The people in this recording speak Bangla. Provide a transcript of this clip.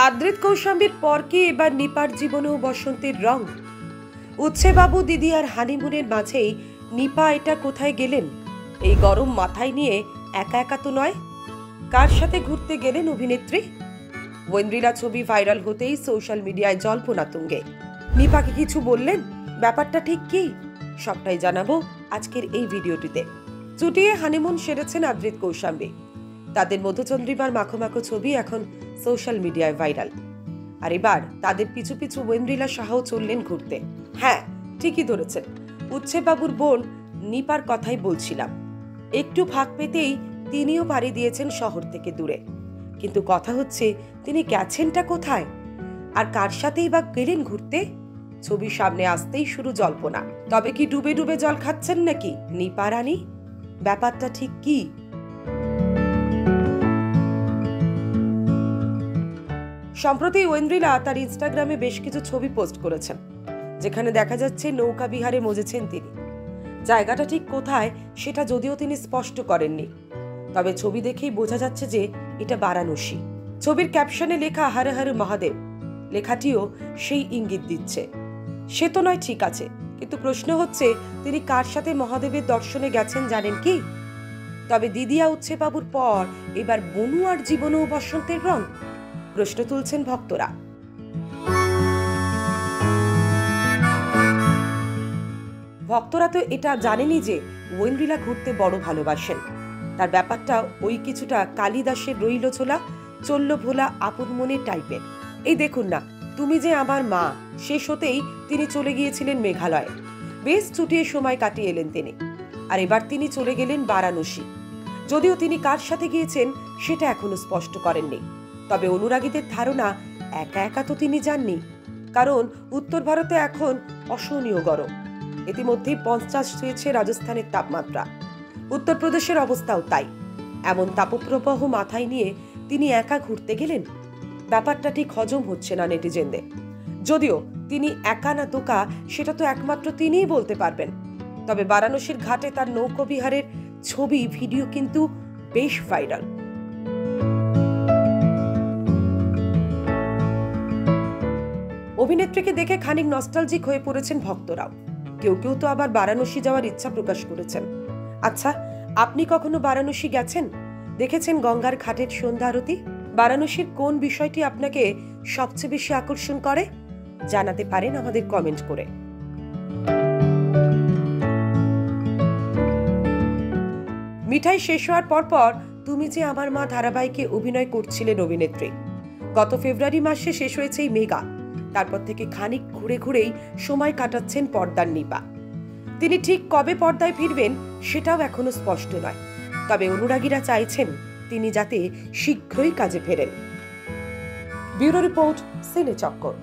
আদ্রিত কৌশাম্বীর পর কি এবার নিপার জীবনেও বসন্তের রং? উচ্ছে বাবু দিদি আর হানিমুনের মাঝেই নিপা এটা কোথায় গেলেন? এই গরম মাথায় নিয়ে একা একা তো নয়, কার সাথে ঘুরতে গেলেন অভিনেত্রী? ওয়েন্দ্রিলা ছবি ভাইরাল হতেই সোশ্যাল মিডিয়ায় জল্পনা তুঙ্গে। নিপাকে কিছু বললেন? ব্যাপারটা ঠিক কি? সবটাই জানাবো আজকের এই ভিডিওটিতে। চুটিয়ে হানিমুন সেরেছেন আদ্রিত কৌশাম্বী। তাদের মধুচন্দ্রিমার মাখো মাখো ছবি এখন সোশ্যাল মিডিয়ায় ভাইরাল। আর এবার তাদের পিছু পিছু ওয়েন্দ্রিলা সাহাও চললেন ঘুরতে। হ্যাঁ, ঠিকই ধরেছেন, উচ্ছে বাবুর বোন নিপার কথাই বলছিলাম। একটু ফাঁক পেতেই তিনিও পাড়ি দিয়েছেন শহর থেকে দূরে। কিন্তু কথা হচ্ছে, তিনি গেছেনটা কোথায় আর কার সাথেই বা গেলেন ঘুরতে? ছবির সামনে আসতেই শুরু জল্পনা। তবে কি ডুবে ডুবে জল খাচ্ছেন নাকি নিপা রানী? ব্যাপারটা ঠিক কি? সম্প্রতি ওয়েন্দ্রিলা তার ইনস্টাগ্রামে বেশ কিছু ছবি পোস্ট করেছেন, যেখানে দেখা যাচ্ছে নৌকা বিহারে মজেছেন তিনি। জায়গাটা ঠিক কোথায় সেটা যদিও তিনি স্পষ্ট করেননি, তবে ছবি দেখেই বোঝা যাচ্ছে যে এটা বারাণসী। ছবির ক্যাপশনে লেখা হর হর মহাদেব লেখাটিও সেই ইঙ্গিত দিচ্ছে। সে তো নয়, ঠিক আছে, কিন্তু প্রশ্ন হচ্ছে তিনি কার সাথে মহাদেবের দর্শনে গেছেন জানেন কি? তবে দিদিয়া উচ্ছে বাবুর পর এবার বনু আর জীবনেও বসন্তের রং? প্রশ্ন তুলছেন ভক্তরা। ভক্তরা তো এটা জানেনই যে ওয়েন্দ্রিলা ঘুরতে বড় ভালোবাসেন। তার ব্যাপারটা ওই কিছুটা কালিদাসের রইল ছোলা চলল ভোলা আপন মনে টাইপের। এই দেখুন না, তুমি যে আমার মা শেষ হতেই তিনি চলে গিয়েছিলেন মেঘালয়ে। বেশ ছুটিয়ে সময় কাটিয়ে এলেন তিনি। আর এবার তিনি চলে গেলেন বারাণসী। যদিও তিনি কার সাথে গিয়েছেন সেটা এখনো স্পষ্ট করেননি, তবে অনুরাগীদের ধারণা একা একা তো তিনি যাননি, কারণ উত্তর ভারতে এখন অসহনীয় গরম। ইতিমধ্যেই 50 ছুঁয়েছে রাজস্থানের তাপমাত্রা। উত্তরপ্রদেশের অবস্থাও তাই। এমন তাপপ্রবাহ মাথায় নিয়ে তিনি একা ঘুরতে গেলেন? ব্যাপারটা ঠিক হজম হচ্ছে না নেটিজেনদের। যদিও তিনি একা না দোকা সেটা তো একমাত্র তিনিই বলতে পারবেন। তবে বারাণসীর ঘাটে তার নৌকবিহারের ছবি ভিডিও কিন্তু বেশ ভাইরাল। অভিনেত্রীকে দেখে খানিক নস্টালজিক হয়ে পড়েছেন ভক্তরাও। কেউ কেউ তো আবার বারাণসী যাওয়ার ইচ্ছা প্রকাশ করেছেন। আচ্ছা, আপনি কখনো বারাণসী গেছেন? দেখেছেন গঙ্গার ঘাটের সন্ধ্যা আরতি? বারাণসীর কোন বিষয়টি আপনাকে সবচেয়ে বেশি আকর্ষণ করে? জানাতে পারেন আমাদের কমেন্ট করে। মিঠাই শেষ হওয়ার পর তুমি যে আমার মা ধারাবাহিকে অভিনয় করছিলেন অভিনেত্রী। গত ফেব্রুয়ারি মাসে শেষ হয়েছে এই মেগা। তারপর থেকে খানিক ঘুরে ঘুরেই সময় কাটাচ্ছেন পর্দার নিপা। তিনি ঠিক কবে পর্দায় ফিরবেন সেটাও এখনো স্পষ্ট নয়, তবে অনুরাগীরা চাইছেন তিনি যাতে শীঘ্রই কাজে ফেরেন। ব্যুরো রিপোর্ট, সিনে চক্কর।